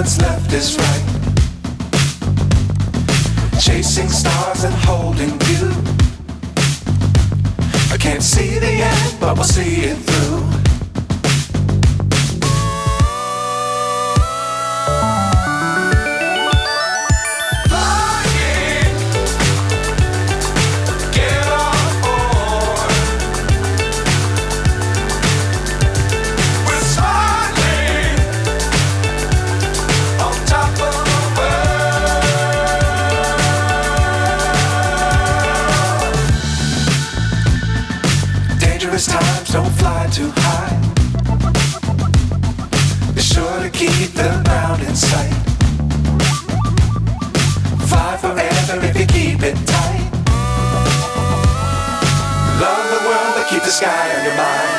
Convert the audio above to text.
what's left is right. Chasing stars and holding you. I can't see the end, but we'll see it through. Times don't fly too high. Be sure to keep the ground in sight. Fly forever if you keep it tight. Love the world, but keep the sky on your mind.